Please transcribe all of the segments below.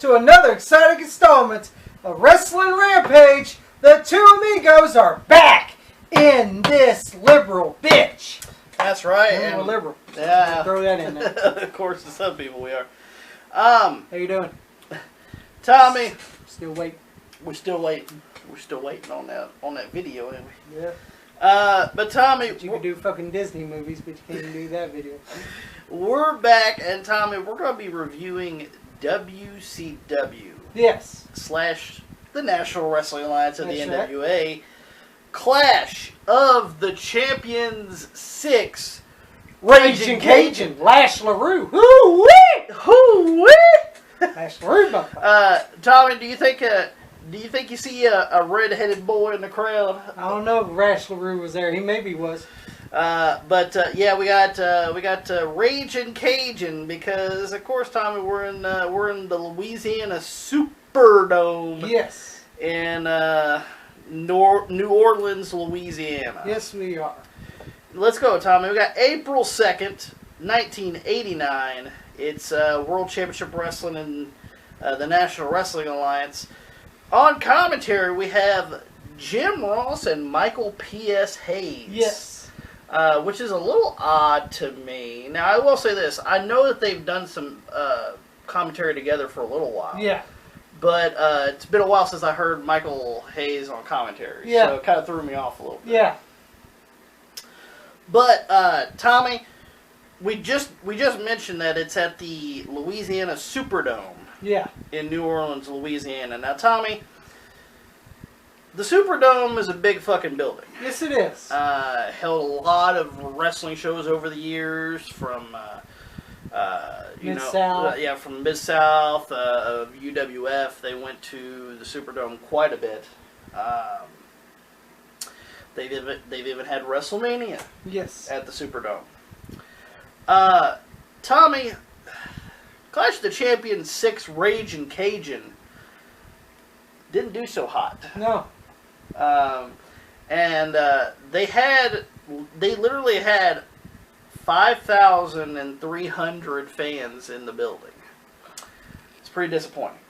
To another exciting installment of Wrestling Rampage. The two amigos are back in this liberal bitch. That's right. And we're liberal. Yeah. Throw that in there. Of course, to some people we are. How you doing? Tommy. Still waiting. We're still waiting. We're still waiting on that video, ain't we? Yeah. But Tommy, You can do fucking Disney movies, but you can't even do that video. we're back, and Tommy, we're going to be reviewing WCW. Yes. / the National Wrestling Alliance of the That's NWA. Right. Clash of the Champions 6. Ragin Cajun. Lash LaRue. Hoo-wee! Hoo-wee! Lash LaRue, motherfucker. Tommy, do you think you see a red-headed boy in the crowd? I don't know if Lash LaRue was there. He maybe was. But yeah, we got Ragin Cajun because of course, Tommy, we're in the Louisiana Superdome. Yes. In New Orleans, Louisiana. Yes, we are. Let's go, Tommy. We got April 2nd, 1989. It's World Championship Wrestling in the National Wrestling Alliance. On commentary, we have Jim Ross and Michael P.S. Hayes. Yes. Which is a little odd to me. Now, I will say this. I know that they've done some commentary together for a little while. Yeah. But it's been a while since I heard Michael Hayes on commentary. Yeah. So it kind of threw me off a little bit. Yeah. But, Tommy, we just mentioned that it's at the Louisiana Superdome. Yeah. In New Orleans, Louisiana. Now, Tommy, the Superdome is a big fucking building. Yes, it is. Held a lot of wrestling shows over the years from, Mid-South. From Mid-South, of UWF. They went to the Superdome quite a bit. They've even had WrestleMania. Yes. At the Superdome. Tommy, Clash of the Champions 6 Ragin Cajun didn't do so hot. No. And they literally had 5,300 fans in the building. It's pretty disappointing.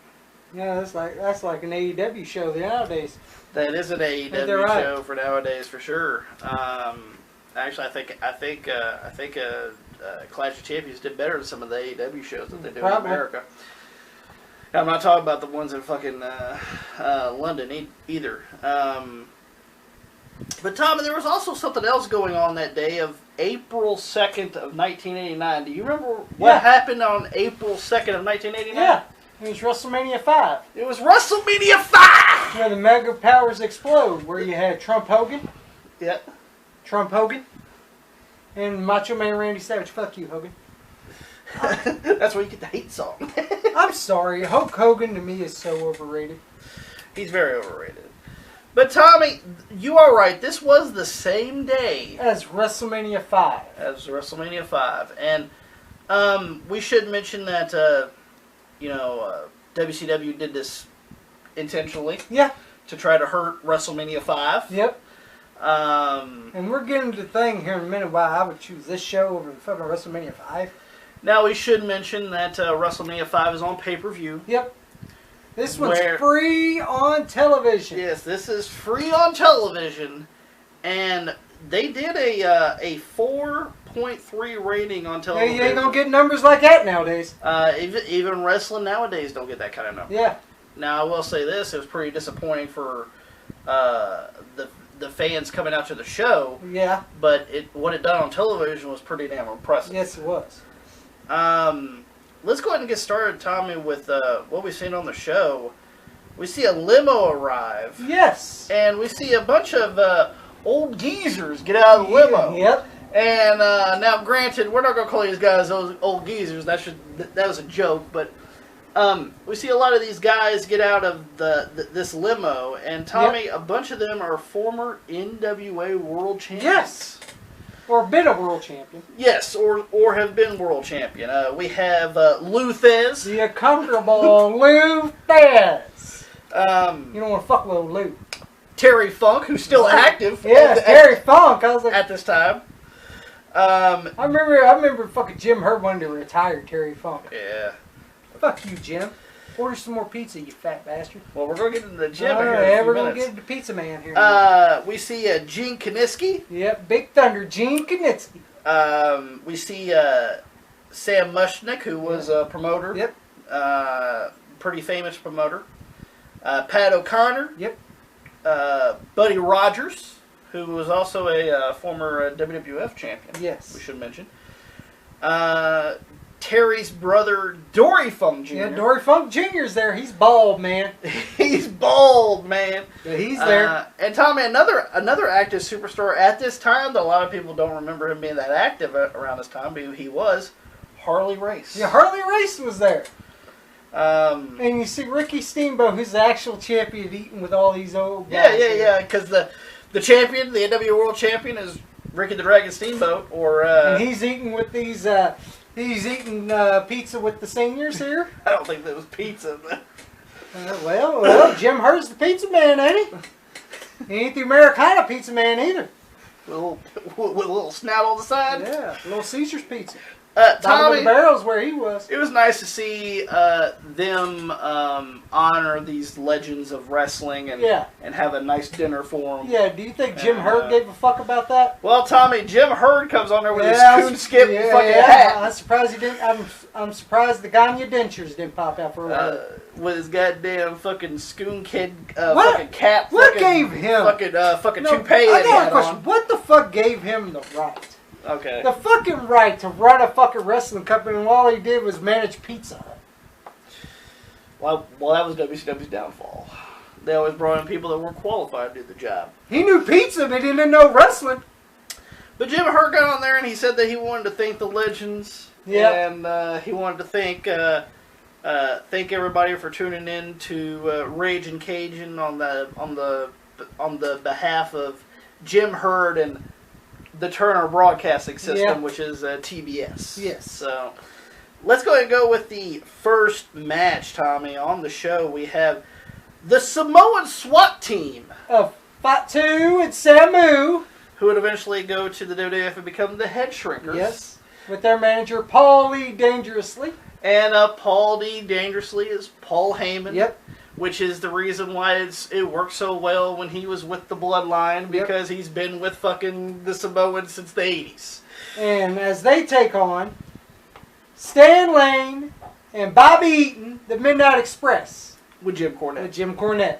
Yeah, that's like an AEW show nowadays. That is an AEW show for nowadays for sure. Actually, I think Clash of Champions did better than some of the AEW shows that they do in America. I'm not talking about the ones in fucking London either. But Tommy, there was also something else going on that day of April 2nd of 1989. Do you remember what happened on April 2nd of 1989? Yeah, it was WrestleMania 5. It was WrestleMania 5! Where the Mega Powers explode, where you had Trump Hogan. Yeah. Trump Hogan. And Macho Man Randy Savage. Fuck you, Hogan. That's where you get the hate song. I'm sorry. Hulk Hogan to me is so overrated. He's very overrated. But Tommy, you are right. This was the same day as WrestleMania 5. As WrestleMania 5. And we should mention that, WCW did this intentionally. Yeah. To try to hurt WrestleMania 5. Yep. And we're getting to the thing here in a minute why I would choose this show over fucking WrestleMania 5. Now, we should mention that WrestleMania 5 is on pay-per-view. Yep. This one's free on television. Yes, this is free on television. And they did a 4.3 rating on television. Yeah, you ain't going to get numbers like that nowadays. Even wrestling nowadays don't get that kind of number. Yeah. Now, I will say this. It was pretty disappointing for the fans coming out to the show. Yeah. But what it done on television was pretty damn impressive. Yes, it was. Let's go ahead and get started, Tommy, with what we've seen on the show. We see a limo arrive. Yes. And we see a bunch of old geezers get out of the limo. Yep. And now, granted, we're not going to call these guys those old geezers. That was a joke. But we see a lot of these guys get out of this limo. And, Tommy, a bunch of them are former NWA world champions. Yes. Or been a world champion. Yes, or have been world champion. We have Lou Thez. The comfortable Lou Thez. You don't want to fuck with old Lou. Terry Funk, who's still active. Yeah, Terry Funk. I was like, at this time. I remember fucking Jim Herd wanted to retire Terry Funk. Yeah. Fuck you, Jim. Order some more pizza, you fat bastard. Well, we're going to get into the gym here. Yeah, we're going to get into Pizza Man here. We see Gene Kiniski. Yep, Big Thunder, Gene Kiniski. We see Sam Mushnick, who was a promoter. Yep. Pretty famous promoter. Pat O'Connor. Yep. Buddy Rogers, who was also a former WWF champion. Yes. We should mention. Terry's brother, Dory Funk Jr. Yeah, Dory Funk Jr.'s there. He's bald, man. He's bald, man. Yeah, he's there. And Tommy, another active superstar at this time, that a lot of people don't remember him being that active around this time, but he was Harley Race. Yeah, Harley Race was there. And you see Ricky Steamboat, who's the actual champion, eating with all these old guys. Yeah, because the champion, the NWA World Champion, is Ricky the Dragon Steamboat, and he's eating with these. He's eating pizza with the seniors here. I don't think that was pizza. Well, Jim Hurt's the pizza man, ain't he? He ain't the Americana pizza man either. With a little snout on the side. Yeah, little Caesar's pizza. Tommy, the barrel's where he was. It was nice to see them honor these legends of wrestling and have a nice dinner for them. Yeah, do you think Jim Hurd gave a fuck about that? Well, Tommy, Jim Hurd comes on there with his coon skip fucking hat. I'm surprised he didn't. I'm surprised the Gagne dentures didn't pop out for a with his goddamn fucking Scoon Kid fucking cap. What gave him fucking toupee? I got a question. What the fuck gave him the right? Okay. The fucking right to run a fucking wrestling company, and all he did was manage Pizza Hut. Well, that was WCW's downfall. They always brought in people that weren't qualified to do the job. He knew pizza, but he didn't know wrestling. But Jim Hurt got on there, and he said that he wanted to thank the legends. Yeah. And he wanted to thank everybody for tuning in to Ragin Cajun on the behalf of Jim Hurt and the Turner Broadcasting System, which is TBS. Yes. So let's go ahead and go with the first match, Tommy. On the show, we have the Samoan SWAT team of Fatu and Samu, who would eventually go to the WWF and become the Head Shrinkers. Yes. With their manager, Paul Lee Dangerously. And Paul Lee Dangerously is Paul Heyman. Yep. Which is the reason why it worked so well when he was with the Bloodline, because he's been with fucking the Samoans since the 80s. And as they take on Stan Lane and Bobby Eaton, the Midnight Express. With Jim Cornette.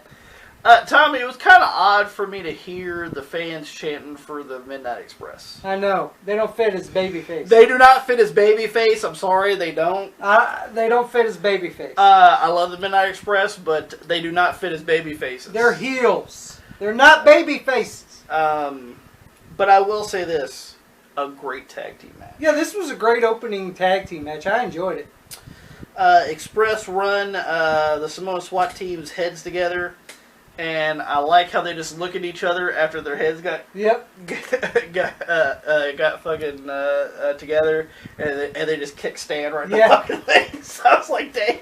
Tommy, it was kind of odd for me to hear the fans chanting for the Midnight Express. I know. They don't fit his babyface. They do not fit his babyface. I'm sorry, they don't. They don't fit his babyface. I love the Midnight Express, but they do not fit his babyfaces. They're heels. They're not babyfaces. But I will say this. A great tag team match. Yeah, this was a great opening tag team match. I enjoyed it. Express run the Samoan SWAT team's heads together. And I like how they just look at each other after their heads got fucking together, and they just kick Stan right in the fucking thing. So I was like, damn.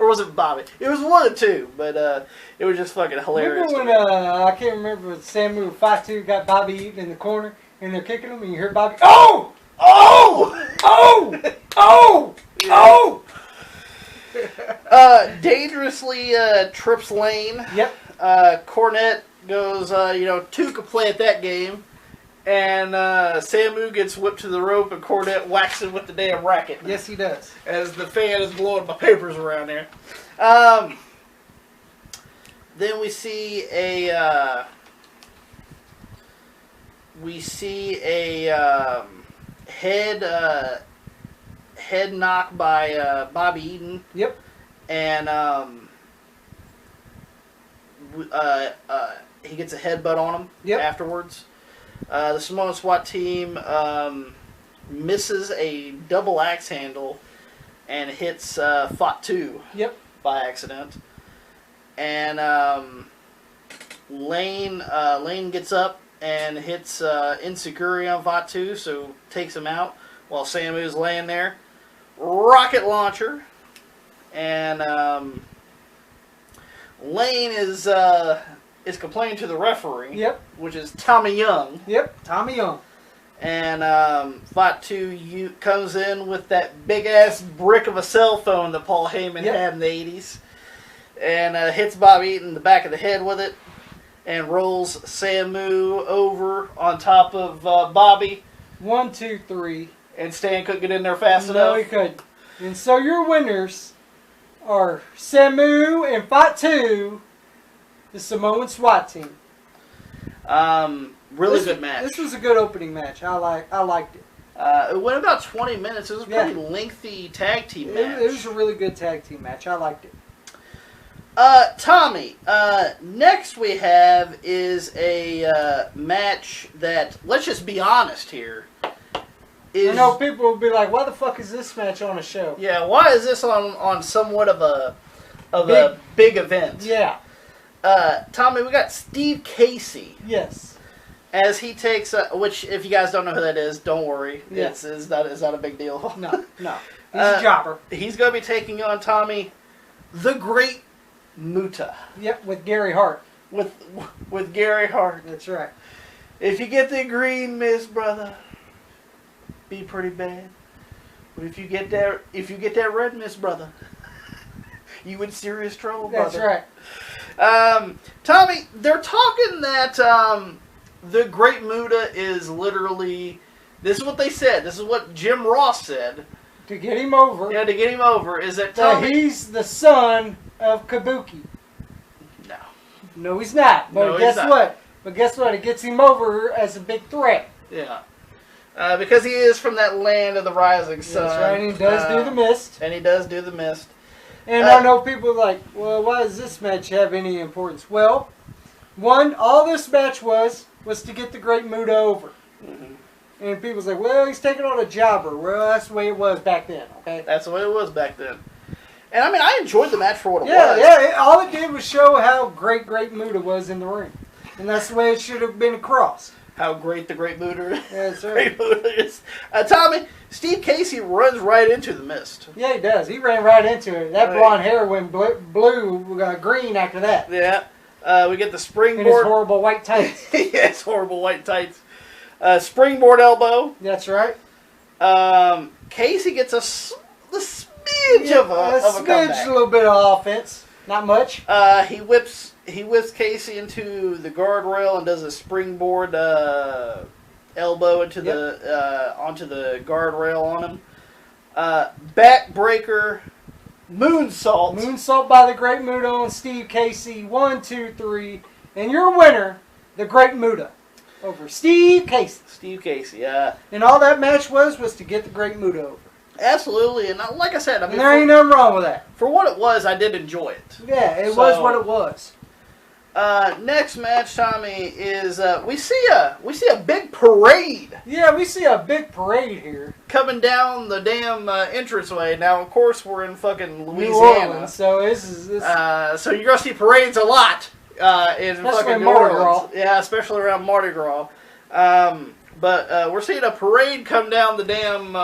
Or was it Bobby? It was one of two, but it was just fucking hilarious. Remember when, I can't remember when Samu Fatu got Bobby Eaton in the corner, and they're kicking him, and you hear Bobby, oh! Oh! Oh! Oh! Oh! Dangerously trips Lane. Yep. Cornette goes, two could play at that game. And Samu gets whipped to the rope and Cornette whacks him with the damn racket. Yes, he does. As the fan is blowing my papers around there. Then we see a head knock by Bobby Eaton. Yep. And he gets a headbutt on him afterwards. The Samoan SWAT team misses a double axe handle and hits Fatu by accident. And Lane gets up and hits Insecurity on Fatu, so takes him out while Samu's laying there. Rocket launcher. And Lane is complaining to the referee, which is Tommy Young. Yep, Tommy Young. And Fatu comes in with that big ass brick of a cell phone that Paul Heyman had in the 80s, and hits Bobby Eaton in the back of the head with it, and rolls Samu over on top of Bobby. 1, 2, 3. And Stan couldn't get in there fast enough. No, he couldn't. And so your winners are Samu and Fatu, the Samoan SWAT team. Really good match. This was a good opening match. I liked it. It went about 20 minutes. It was a pretty lengthy tag team match. It was a really good tag team match. I liked it. Tommy, next we have is a match that, let's just be honest here. I know people will be like, why the fuck is this match on a show? Yeah, why is this on somewhat of a big event? Yeah. Tommy, we got Steve Casey. Yes. As he takes, which if you guys don't know who that is, don't worry. Yeah. It's not a big deal. No. He's a jobber. He's going to be taking on Tommy, the Great Muta. Yep, with Gary Hart. With Gary Hart. That's right. If you get the green miss, brother, be pretty bad. But if you get that red miss, brother, you in serious trouble, brother. That's right. Tommy, they're talking that the Great Muta is literally, this is what they said, this is what Jim Ross said. To get him over. Yeah, to get him over, is that Tommy... he's the son of Kabuki. No. No, he's not. But guess what? But guess what? It gets him over as a big threat. Yeah. Because he is from that land of the rising sun. That's right, and he does do the mist. And he does do the mist. And I know people are like, well, why does this match have any importance? Well, one, all this match was to get the Great Muta over. Mm-hmm. And people's like, well, he's taking on a jobber. Well, that's the way it was back then, okay? That's the way it was back then. And I mean, I enjoyed the match for what it was. Yeah, all it did was show how great Muta was in the ring. And that's the way it should have been across. How great the Great Muta is. Yeah, that's right. Great Muta is. Tommy, Steve Casey runs right into the mist. Yeah, he does. He ran right into it. That blonde hair went blue, green after that. Yeah. We get the springboard. And his horrible white tights. Yes, horrible white tights. Springboard elbow. That's right. Casey gets the smidge of a comeback. A little bit of offense. Not much. He whips Casey into the guardrail and does a springboard elbow into onto the guardrail on him. Backbreaker moonsault. Moonsault by the Great Muta on Steve Casey. 1, 2, 3. And your winner, the Great Muta. Over Steve Casey. Steve Casey, yeah. And all that match was to get the Great Muta over. Absolutely, and like I said, I mean, there ain't nothing wrong with that. For what it was, I did enjoy it. Yeah, it was what it was. Next match, Tommy, is we see a big parade. Yeah, we see a big parade here coming down the damn entranceway. Now, of course, we're in fucking Louisiana, New Orleans, so this is. So you're gonna see parades a lot. In fucking New Orleans. Yeah, especially around Mardi Gras. But we're seeing a parade come down the damn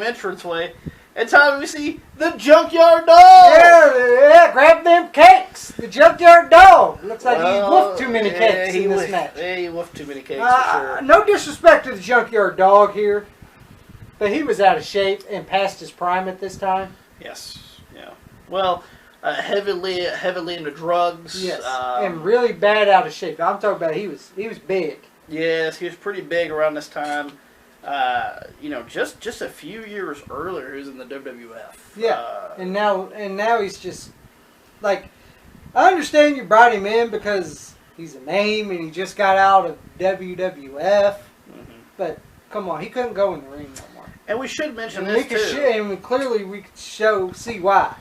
entranceway. And Tommy, we see the Junkyard Dog. Yeah, grab them cakes. The Junkyard Dog. Looks like he woofed too many cakes in this match. Yeah, he woofed too many cakes for sure. No disrespect to the Junkyard Dog here, but he was out of shape and past his prime at this time. Yes. Yeah. Well. Heavily into drugs. Yes, and really bad out of shape. I'm talking about he was big. Yes, he was pretty big around this time. Just a few years earlier, he was in the WWF. Yeah, and now he's just like, I understand you brought him in because he's a name and he just got out of WWF, but come on, he couldn't go in the ring no more. And we should mention this too. And clearly we could see why.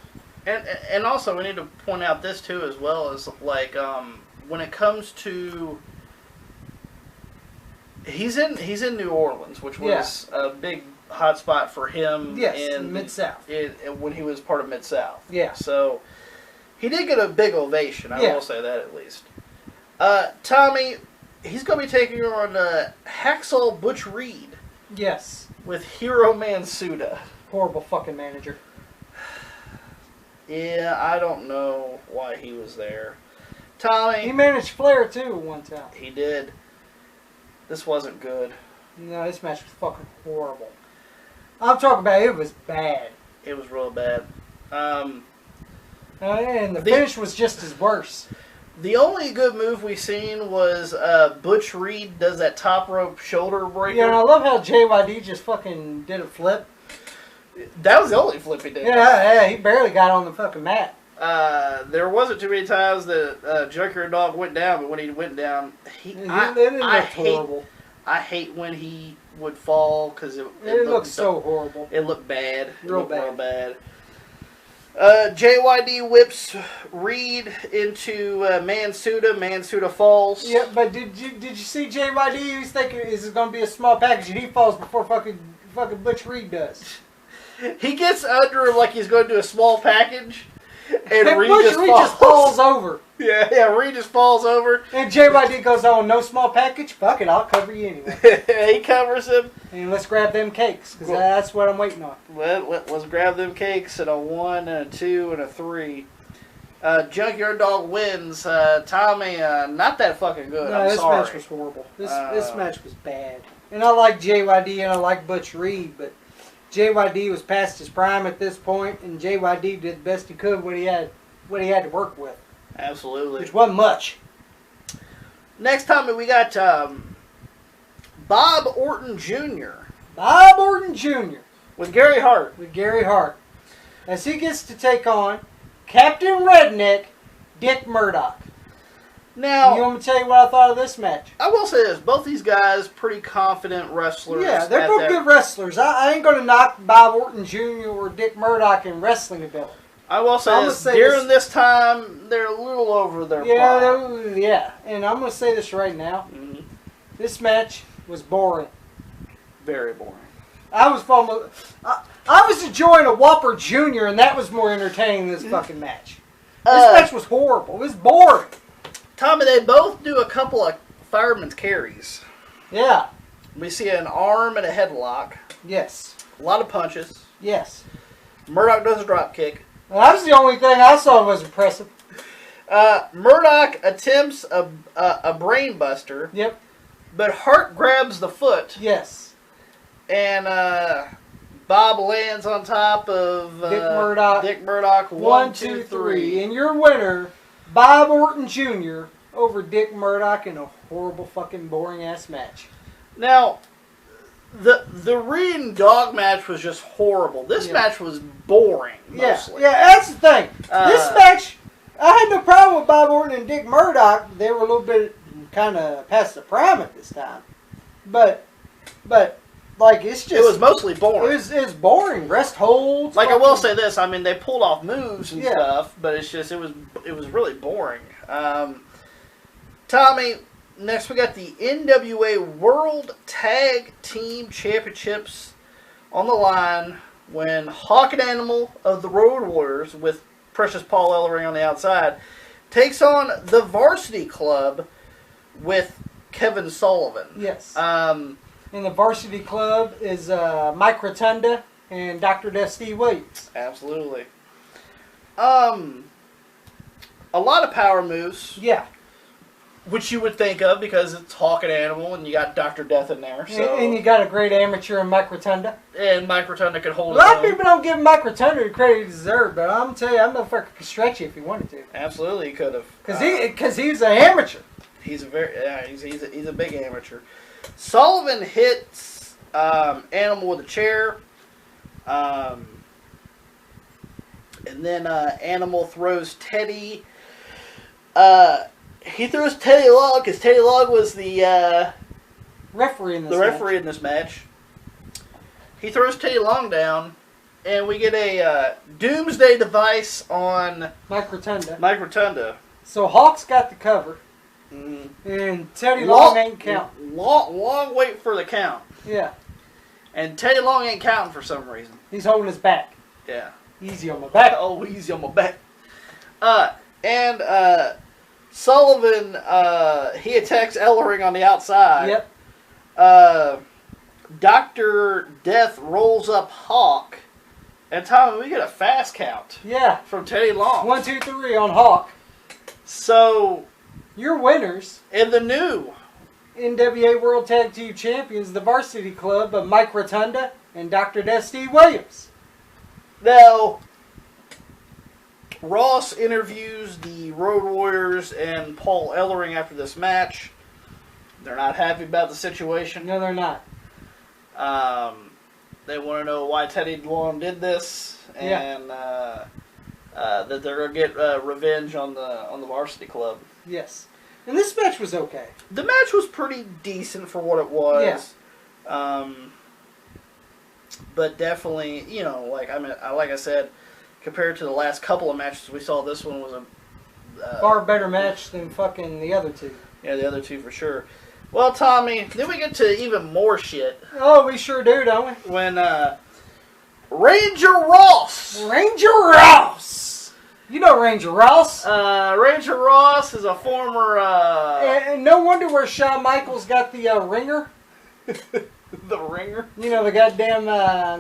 And also we need to point out this too as well, is like when it comes to he's in New Orleans, which was a big hot spot for him. Yes, in Mid-South. When he was part of Mid-South. Yeah. So he did get a big ovation. I will say that at least. Tommy, he's going to be taking on Hacksaw Butch Reed. Yes. With Hiro Mansuda. Horrible fucking manager. Yeah, I don't know why he was there. Tommy. He managed Flair too at one time. He did. This wasn't good. No, this match was fucking horrible. I'm talking about it was bad. It was real bad. And the finish was just as worse. The only good move we seen was Butch Reed does that top rope shoulder breaker. Yeah, and I love how JYD just fucking did a flip. That was the only flip he did. Yeah, he barely got on the fucking mat. There wasn't too many times that Junkyard Dog went down, but when he went down, I hate when he would fall because it looked so horrible. It looked bad. Real bad. JYD whips Reed into Mansuda. Mansuda falls. Yeah, but did you see JYD? He was thinking, is this going to be a small package? And he falls before fucking Butch Reed does. He gets under him like he's going to do a small package. And Reed just falls over. Yeah, Reed just falls over. And JYD goes, oh, no small package? Fuck it, I'll cover you anyway. He covers him. And let's grab them cakes, because that's what I'm waiting on. Let's grab them cakes and a 1 and a 2 and a 3. Junkyard Dog wins. Tommy, not that fucking good. No, this match was horrible. This match was bad. And I like JYD and I like Butch Reed, but JYD was past his prime at this point, and JYD did the best he could what he had to work with. Absolutely. Which wasn't much. Next time we got Bob Orton Jr. Bob Orton Jr. With Gary Hart. As he gets to take on Captain Redneck, Dick Murdoch. Now, you want me to tell you what I thought of this match? I will say this. Both these guys, pretty confident wrestlers. Yeah, they're both good wrestlers. I ain't going to knock Bob Orton Jr. or Dick Murdoch in wrestling ability. I will say this. During this time, they're a little over their prime. Yeah, and I'm going to say this right now. Mm-hmm. This match was boring. Very boring. I was enjoying a Whopper Jr., and that was more entertaining than this fucking match. This match was horrible. It was boring. Tommy, they both do a couple of fireman's carries. Yeah. We see an arm and a headlock. Yes. A lot of punches. Yes. Murdoch does a drop kick. Well, that was the only thing I saw was impressive. Murdoch attempts a brain buster. Yep. But Hart grabs the foot. Yes. And Bob lands on top of Dick Murdoch. 1, 2, 3. And your winner, Bob Orton Jr. over Dick Murdoch in a horrible fucking boring ass match. Now, the Reed and Dog match was just horrible. This match was boring, mostly. Yeah, that's the thing. This match, I had no problem with Bob Orton and Dick Murdoch. They were a little bit kind of past the prime at this time. But like, it's just... It was mostly boring. It's boring. Rest holds. Like, I will say this. I mean, they pulled off moves and stuff, but it's just, it was really boring. Tommy, next we got the NWA World Tag Team Championships on the line when Hawk and Animal of the Road Warriors, with Precious Paul Ellering on the outside, takes on the Varsity Club with Kevin Sullivan. Yes. And the Varsity Club is Mike Rotunda and Dr. Death Steve Williams. Absolutely. A lot of power moves. Yeah. Which you would think of because it's Hawk and Animal and you got Dr. Death in there. So. And you got a great amateur in Mike Rotunda. And Mike Rotunda could hold it. A lot of people don't give Mike Rotunda the credit he deserves, but I'm telling you, that motherfucker could stretch you if he wanted to. Absolutely, he could have. Because he's an amateur. He's a big amateur. Sullivan hits Animal with a chair. And then Animal throws Teddy. He throws Teddy Long because Teddy Long was the referee in this match. He throws Teddy Long down, and we get a Doomsday device on Mike Rotunda. So Hawk's got the cover, and Teddy Long ain't counting. Long wait for the count. Yeah. And Teddy Long ain't counting for some reason. He's holding his back. Yeah. Easy on my back. Oh, easy on my back. And Sullivan, he attacks Ellering on the outside. Yep. Dr. Death rolls up Hawk. And Tommy, we get a fast count. Yeah. From Teddy Long. 1, 2, 3 on Hawk. So. Your winners. In the new NWA World Tag Team Champions, the Varsity Club of Mike Rotunda and Dr. Dusty Williams. Now, Ross interviews the Road Warriors and Paul Ellering after this match. They're not happy about the situation. No, they're not. They want to know why Teddy DeLong did this, and that they're going to get revenge on the Varsity Club. Yes. And this match was okay. The match was pretty decent for what it was. Yeah. But definitely, like I said, compared to the last couple of matches we saw, this one was a far better match than fucking the other two. Yeah, the other two for sure. Well, Tommy, then we get to even more shit. Oh, we sure do, don't we? When Ranger Ross. Ranger Ross. You know Ranger Ross. Ranger Ross is a former. And no wonder where Shawn Michaels got the ringer. The ringer. You know the goddamn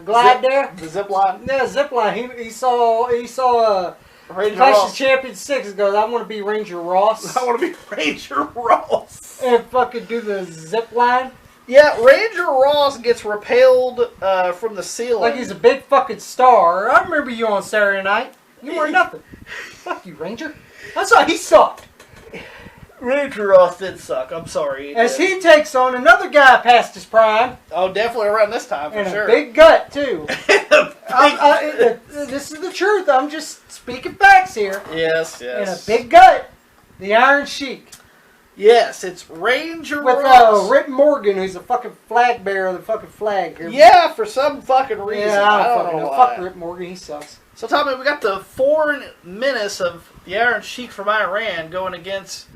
glide there. The zip line. Yeah, zip line. He saw Ranger Clash Ross. of Champions 6 and goes, I want to be Ranger Ross. I want to be Ranger Ross. And fucking do the zip line. Yeah, Ranger Ross gets repelled from the ceiling. Like he's a big fucking star. I remember you on Saturday night. You were nothing. Fuck you, Ranger. That's why he sucked. Ranger Ross did suck. I'm sorry. As he takes on another guy past his prime. Oh, definitely around this time, for sure. And a big gut, too. This is the truth. I'm just speaking facts here. Yes. And a big gut. The Iron Sheik. Yes, it's Ranger with Ross. Rip Morgan, who's a fucking flag bearer of the fucking flag here. Yeah, for some fucking reason. Yeah, I don't know why. Fuck Rip Morgan, he sucks. So, Tommy, we got the foreign menace of the Iron Sheik from Iran going against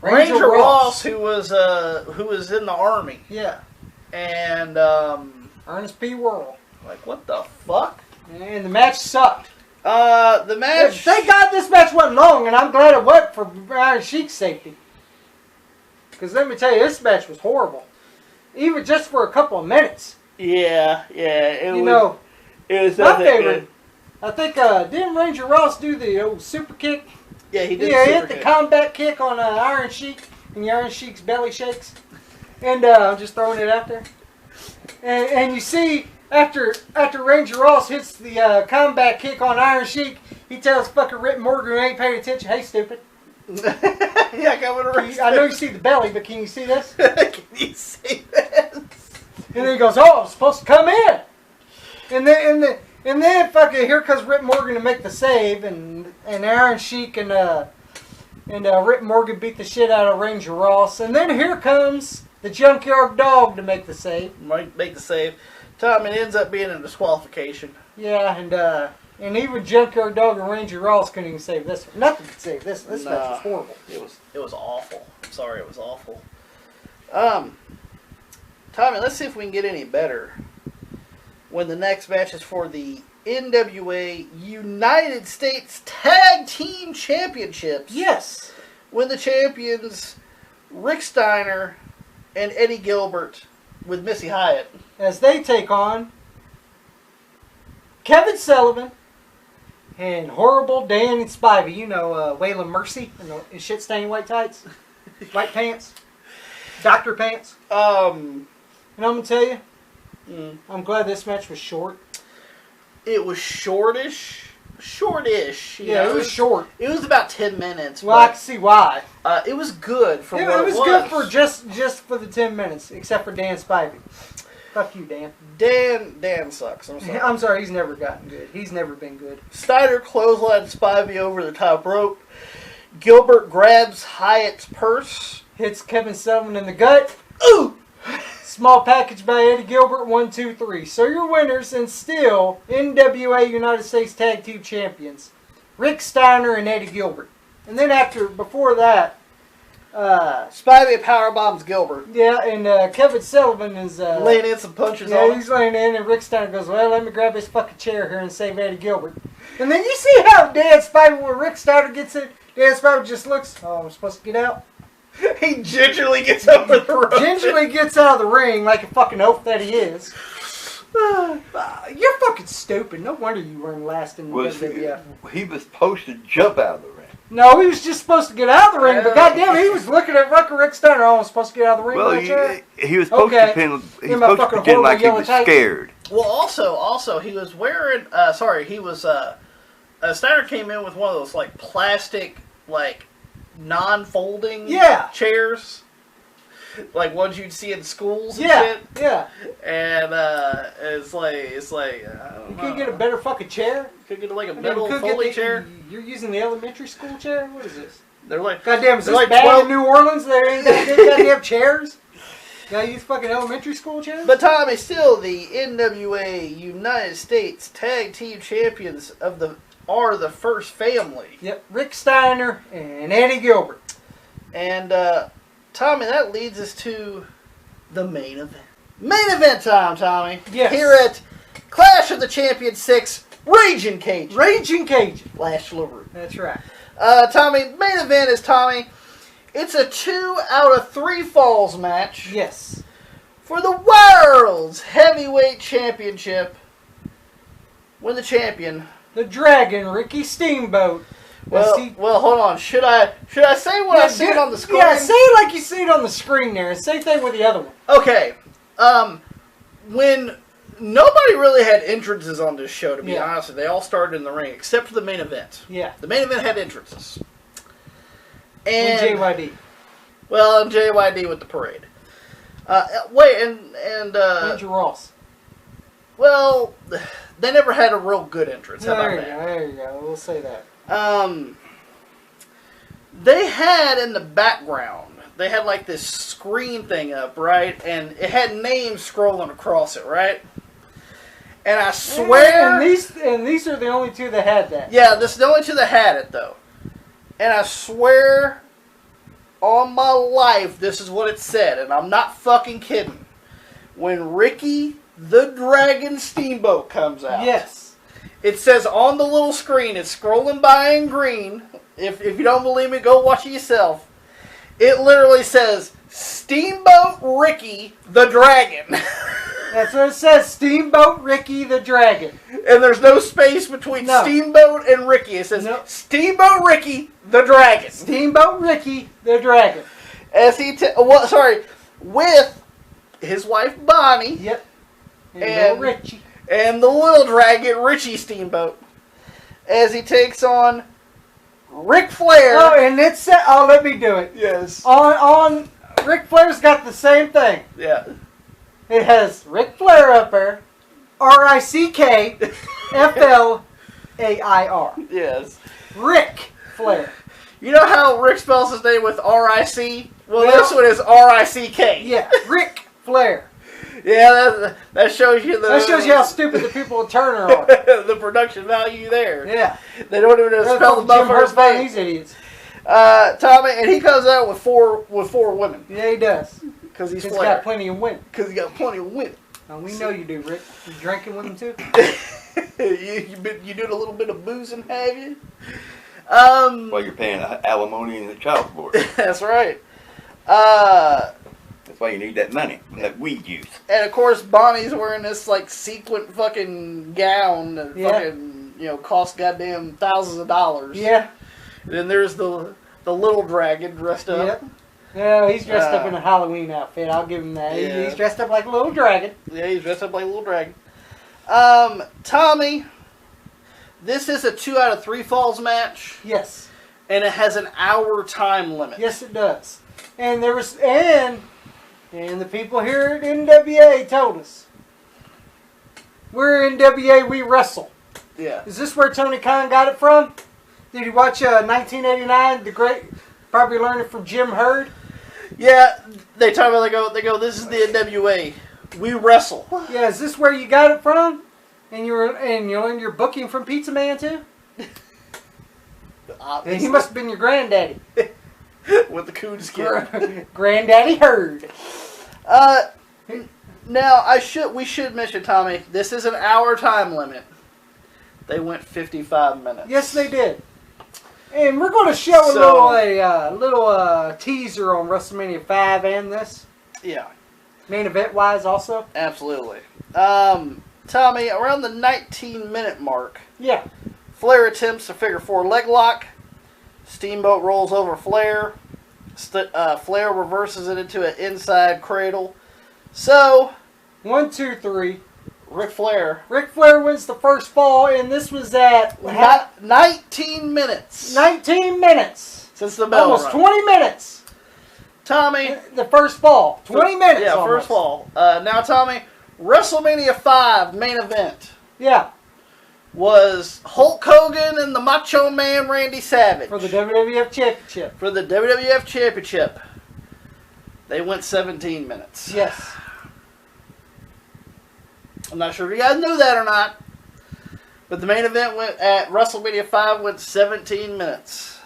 Ranger Ross, who was in the army. Yeah. And Ernest P. Worrell. Like, what the fuck? And the match sucked. The match. Thank God this match wasn't long, and I'm glad it wasn't for Iron Sheik's safety. Because let me tell you, this match was horrible. Even just for a couple of minutes. Yeah. It was my favorite. Good. I think didn't Ranger Ross do the old super kick? Yeah, he did. Yeah, he hit the combat kick on Iron Sheik, and the Iron Sheik's belly shakes. And I'm just throwing it out there. And you see, after Ranger Ross hits the combat kick on Iron Sheik, he tells fucking Rip Morgan who ain't paying attention, "Hey, stupid." Yeah, I know you see the belly, but can you see this? Can you see this? And then he goes, "Oh, I'm supposed to come in." And then fucking here comes Rip Morgan to make the save, and Iron Sheik and Rip Morgan beat the shit out of Ranger Ross, and then here comes the Junkyard Dog to make the save. Make the save. Tom, it ends up being a disqualification. Yeah, and even Junkyard Dog and Ranger Ross couldn't even save this one. Nothing could save this. This match was horrible. It was awful. I'm sorry, it was awful. Tommy, let's see if we can get any better when the next match is for the NWA United States Tag Team Championships. Yes. When the champions Rick Steiner and Eddie Gilbert with Missy Hyatt, as they take on Kevin Sullivan and Horrible Dan and Spivey. You know, Waylon Mercy in shit-stained white tights, white pants, doctor pants. And I'm going to tell you, I'm glad this match was short. It was shortish. Yeah, it was short. It was about 10 minutes. Well, I can see why. It was good for what it was. It was good for just for the 10 minutes, except for Dan Spivey. Fuck you, Dan. Dan sucks. I'm sorry, he's never gotten good. He's never been good. Steiner clotheslined Spivey over the top rope. Gilbert grabs Hyatt's purse. Hits Kevin Sullivan in the gut. Ooh! Small package by Eddie Gilbert, 1, 2, 3. So your winners and still NWA United States Tag Team Champions, Rick Steiner and Eddie Gilbert. And then before that, Spivey powerbombs Gilbert. Yeah, and Kevin Sullivan is laying in some punches on him. Yeah, he's laying in, and Rick Steiner goes, "Well, let me grab this fucking chair here and save Eddie Gilbert." And then you see how Dan Spivey, when Rick Steiner gets it, Dan Spivey just looks, "Oh, I'm supposed to get out." He gingerly gets over the rope. Gingerly gets out of the ring like a fucking oaf that he is. You're fucking stupid. No wonder you weren't last in the WWF. He was supposed to jump out of the ring. No, he was just supposed to get out of the ring, but goddamn, he was looking at Rick Steiner. I was supposed to get out of the ring. Well, he was supposed to pretend. He was supposed to pretend like he was scared. Well, also, he was wearing. Steiner came in with one of those like plastic, like non-folding chairs. Like ones you'd see in schools and shit. Yeah. And it's like you could get a better fucking chair. You could get like a metal folding chair. You're using the elementary school chair? What is this? They're like goddamn, is this like bad in New Orleans? There ain't goddamn chairs? Gotta use fucking elementary school chairs? But Tommy, still the NWA United States Tag Team Champions are the First Family. Yep, Rick Steiner and Eddie Gilbert. And Tommy, that leads us to the main event. Main event time, Tommy. Yes. Here at Clash of the Champions 6, Ragin Cajun. Ragin Cajun. Lash LaRue. That's right. Tommy, main event is, Tommy, it's a 2 out of 3 falls match. Yes. For the World's Heavyweight Championship. When the champion... The Dragon, Ricky Steamboat. Well, hold on. Should I say what I see on the screen? Yeah, say it like you see it on the screen there. Same thing with the other one. Okay. When nobody really had entrances on this show, to be honest, they all started in the ring except for the main event. Yeah. The main event had entrances. And JYD. Well, JYD with the parade. Andrew Ross. Well, they never had a real good entrance. How about that? There you go. We'll say that. They had in the background, they had like this screen thing up, right? And it had names scrolling across it, right? And I swear... And these are the only two that had that. Yeah, this is the only two that had it, though. And I swear on my life, this is what it said, and I'm not fucking kidding. When Ricky the Dragon Steamboat comes out. Yes. It says on the little screen, it's scrolling by in green. If you don't believe me, go watch it yourself. It literally says, Steamboat Ricky the Dragon. That's what it says, Steamboat Ricky the Dragon. And there's no space between Steamboat and Ricky. It says, Steamboat Ricky the Dragon. Steamboat Ricky the Dragon. As with his wife Bonnie. Yep. And Richie. And the little dragon, Richie Steamboat. As he takes on Ric Flair. Oh, and it said, let me do it. Yes. On Ric Flair's got the same thing. Yeah. It has Ric Flair up there, RICKFLAIR. Yes. Ric Flair. You know how Rick spells his name with RIC? Well, this one is RICK. Yeah, Ric Flair. Yeah, that shows you that shows you how stupid the people at Turner are. The production value there. Yeah. They don't even know how to spell the motherfucker's name. These idiots. Tommy, and he comes out with four women. Yeah, he does. Because he's got plenty of women. Because he got plenty of women. Oh, we know you do, Rick. You drinking with them too? you doing a little bit of boozing, have you? While you're paying alimony and the child support. That's right. That's why you need that money, that weed juice. And of course, Bonnie's wearing this like sequin fucking gown that fucking cost goddamn thousands of dollars. Yeah. And then there's the little dragon dressed up. Yep. Yeah, he's dressed up in a Halloween outfit. I'll give him that. Yeah. He's dressed up like a little dragon. Yeah, he's dressed up like a little dragon. Tommy, this is a 2 out of 3 falls match. Yes. And it has an hour time limit. Yes, it does. And there was and the people here at NWA told us, we're NWA, we wrestle. Yeah. Is this where Tony Khan got it from? Did he watch 1989? The great, probably learned it from Jim Herd. Yeah, they talk about they go. This is the NWA. We wrestle. Yeah, is this where you got it from? And you learned your booking from Pizza Man too? And he must have been your granddaddy. With the coon skin. Granddaddy Herd. Now we should mention, Tommy, this is an hour time limit. They went 55 minutes. Yes, they did. And we're going to show a little teaser on WrestleMania 5 and this. Yeah. Main event wise also. Absolutely. Tommy, around the 19-minute mark. Yeah. Flair attempts a figure 4 leg lock. Steamboat rolls over Flair. Flair reverses it into an inside cradle. So, 1, 2, 3. Ric Flair. Ric Flair wins the first fall, and this was at 19 minutes. 19 minutes. Since the bell almost run. 20 minutes. Tommy. The first fall. 20 minutes. Yeah, almost. first fall. Now, Tommy, WrestleMania 5 main event. Yeah. Was Hulk Hogan and the Macho Man Randy Savage. For the WWF Championship. For the WWF Championship. They went 17 minutes. Yes. I'm not sure if you guys knew that or not. But the main event went at WrestleMania 5 went 17 minutes.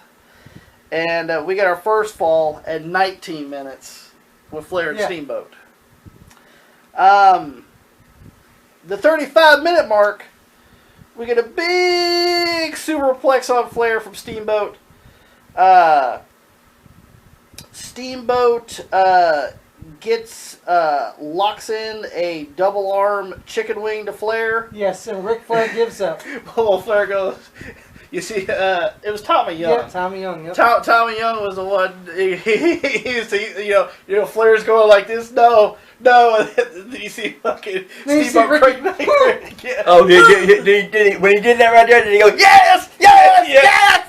And we got our first fall at 19 minutes with Flair and Steamboat. The 35-minute mark, we get a big superplex on Flair from Steamboat. Steamboat locks in a double arm chicken wing to Flair. Yes, and Ric Flair gives up. Well, Flair goes. You see, it was Tommy Young. Yeah, Tommy Young. Yep. Tommy Young was the one. Flair's going like this. No. You see fucking Steamboat crank back there again. Oh, when he did that right there, did he go, yes! Yeah.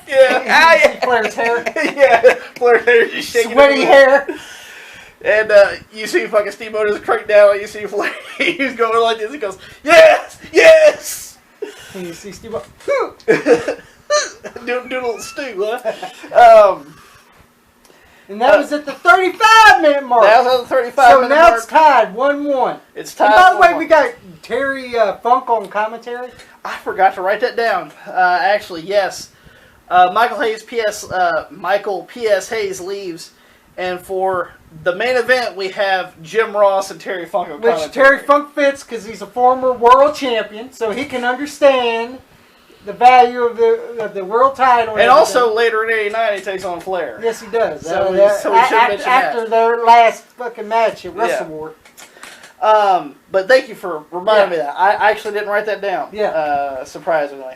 You see Flair's hair. Yeah, Flair's hair just shaking. Sweaty hair. And you see fucking Steamboat is cranked down. And you see Flair. He's going like this. He goes, yes! And you see Steamboat. do a little stew, huh? And that was at the 35-minute mark. That was at the 35-minute mark. So now it's tied 1-1. It's tied. And by the way, we got Terry Funk on commentary. I forgot to write that down. Actually, yes. Michael P.S. Hayes leaves. And for the main event, we have Jim Ross and Terry Funk on commentary. Which Terry Funk fits because he's a former world champion, so he can understand the value of the world title. And also later in '89, he takes on Flair. Yes, he does. So we should mention after their last fucking match at Wrestle War. But thank you for reminding me of that. I actually didn't write that down. Yeah. Surprisingly.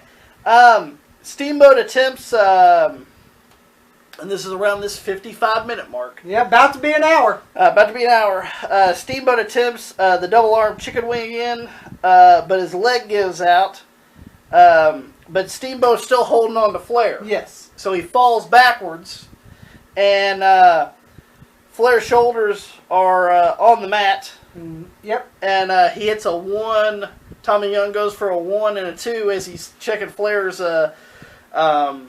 Steamboat attempts, and this is around this 55-minute mark. Yeah, about to be an hour. Steamboat attempts the double arm chicken wing in, but his leg gives out. But Steamboat's still holding on to Flair. Yes. So he falls backwards, and Flair's shoulders are on the mat. Yep. And he hits a 1. Tommy Young goes for a 1 and a 2 as he's checking Flair's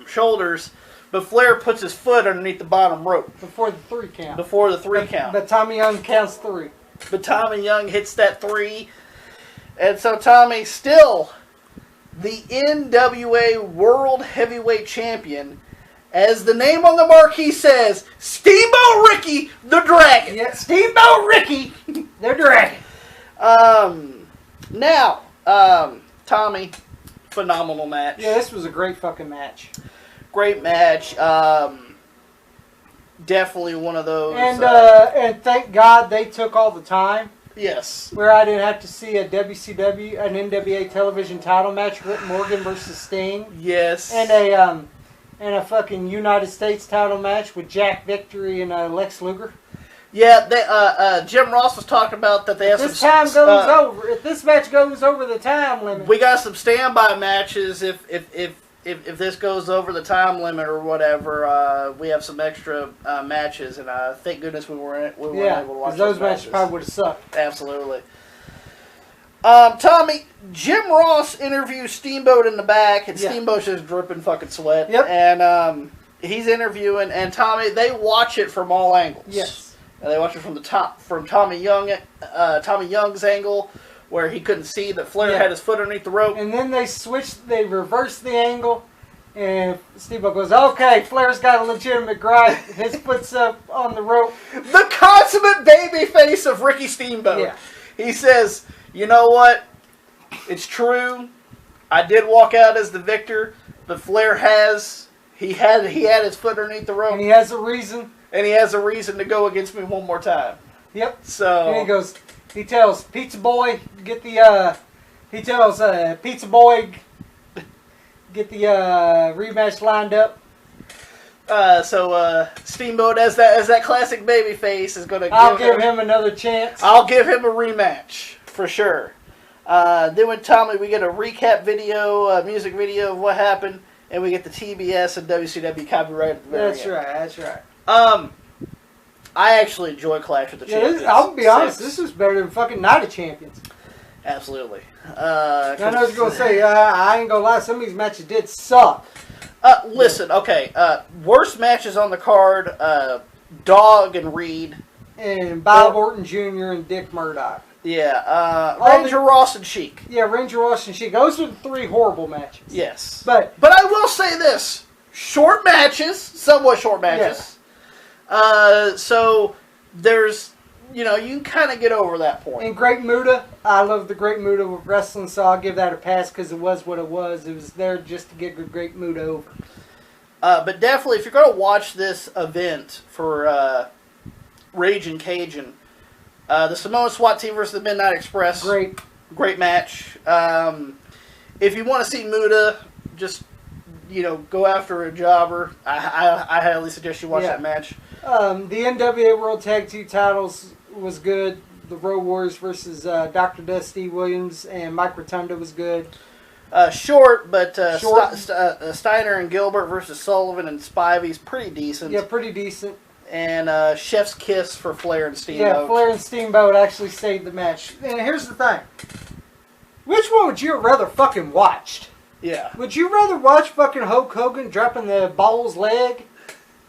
shoulders. But Flair puts his foot underneath the bottom rope. Before the 3 count. But Tommy Young counts 3. But Tommy Young hits that 3. And so Tommy still the NWA World Heavyweight Champion. As the name on the marquee says, Steamboat Ricky the Dragon. Yeah, Steamboat Ricky the Dragon. Now, Tommy, phenomenal match. Yeah, this was a great fucking match. Great match. Definitely one of those. And thank God they took all the time. Yes. Where I didn't have to see a WCW, an NWA television title match, Rip Morgan versus Sting. Yes. And a fucking United States title match with Jack Victory and Lex Luger. Yeah, Jim Ross was talking about that they have If this match goes over the time limit. We got some standby matches if this goes over the time limit or whatever. We have some extra matches, and thank goodness we weren't able to watch those matches. Probably would have sucked. Absolutely. Tommy, Jim Ross interviews Steamboat in the back, and Steamboat's just dripping fucking sweat. Yep. And he's interviewing, and Tommy, they watch it from all angles. Yes. And they watch it from the top, from Tommy Young's angle, where he couldn't see that Flair had his foot underneath the rope. And then they reversed the angle, and Steamboat goes, okay, Flair's got a legitimate gripe. His foot's up on the rope. The consummate baby face of Ricky Steamboat. Yeah. He says, you know what? It's true. I did walk out as the victor, but Flair he had his foot underneath the rope. And he has a reason. And he has a reason to go against me one more time. Yep. So and he tells Pizza Boy get the rematch lined up. So Steamboat, as that classic baby face, is going to. I'll give him another chance. I'll give him a rematch for sure. Then with Tommy, we get a recap video, music video of what happened, and we get the TBS and WCW copyright at the very end. That's right. I actually enjoy Clash of the Champions. I'll be honest, this is better than fucking Night of Champions. Absolutely. I know what you're going to say. I ain't going to lie, some of these matches did suck. Listen, okay. Worst matches on the card, Dog and Reed. And Bob Orton Jr. and Dick Murdoch. Yeah. Ranger Ross and Sheik. Yeah, Ranger Ross and Sheik. Those are the 3 horrible matches. Yes. But I will say this. Short matches. Somewhat short matches. Yeah. So there's, you can kind of get over that point. And Great Muta, I love the Great Muta with wrestling, so I'll give that a pass because it was what it was. It was there just to get Great Muta over. But definitely, if you're going to watch this event for Ragin Cajun, the Samoa SWAT team versus the Midnight Express. Great match. If you want to see Muta, just go after a jobber. I highly suggest you watch that match. The NWA World Tag Team titles was good. The Road Warriors versus Dr. Dusty Williams and Mike Rotunda was good. Short, but Steiner and Gilbert versus Sullivan and Spivey's pretty decent. Yeah, pretty decent. And Chef's Kiss for Flair and Steamboat. Yeah, Flair and Steamboat actually saved the match. And here's the thing. Which one would you have rather fucking watched? Yeah. Would you rather watch fucking Hulk Hogan dropping the ball's leg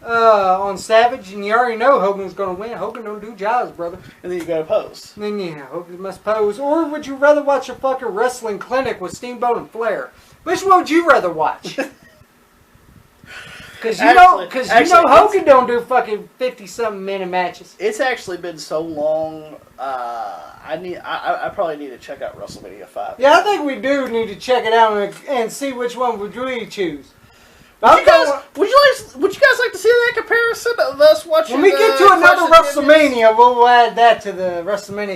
on Savage, and you already know Hogan's going to win? Hogan don't do jobs, brother. And then you got to pose. And then, Hogan must pose. Or would you rather watch a fucking wrestling clinic with Steamboat and Flair? Which one would you rather watch? Because you know Hogan don't do fucking 50-something minute matches. It's actually been so long. I probably need to check out WrestleMania 5. Yeah, I think we do need to check it out and see which one would we choose. Would you guys like to see that comparison of us watching? When we get to another WrestleMania, we'll add that to the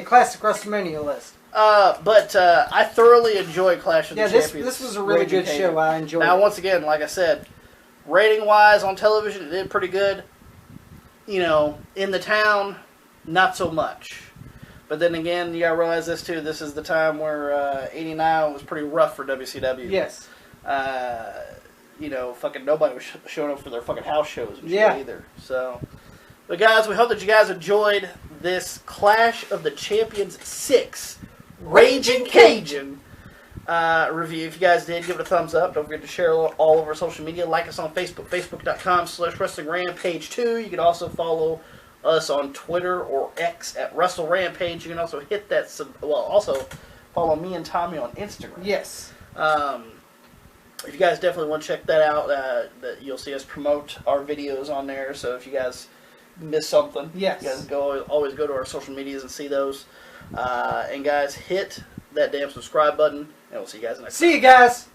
classic WrestleMania list. But I thoroughly enjoy Clash of the Champions. Yeah, this was a really good show. I enjoyed it. Now, once again, like I said, rating-wise on television, it did pretty good. In the town, not so much. But then again, you gotta realize this too. This is the time where '89 was pretty rough for WCW. Yes. Fucking nobody was showing up for their fucking house shows and shit either. So, but guys, we hope that you guys enjoyed this Clash of the Champions 6 Ragin Cajun review. If you guys did, give it a thumbs up. Don't forget to share all over social media. Like us on Facebook, facebook.com/WrestlingRampage2. You can also follow us on Twitter or X at WrestleRampage. You can also hit that. Also follow me and Tommy on Instagram. Yes. If you guys definitely want to check that out, you'll see us promote our videos on there. So if you guys miss something, you guys always go to our social medias and see those. And guys, hit that damn subscribe button, and we'll see you guys next time. See you guys.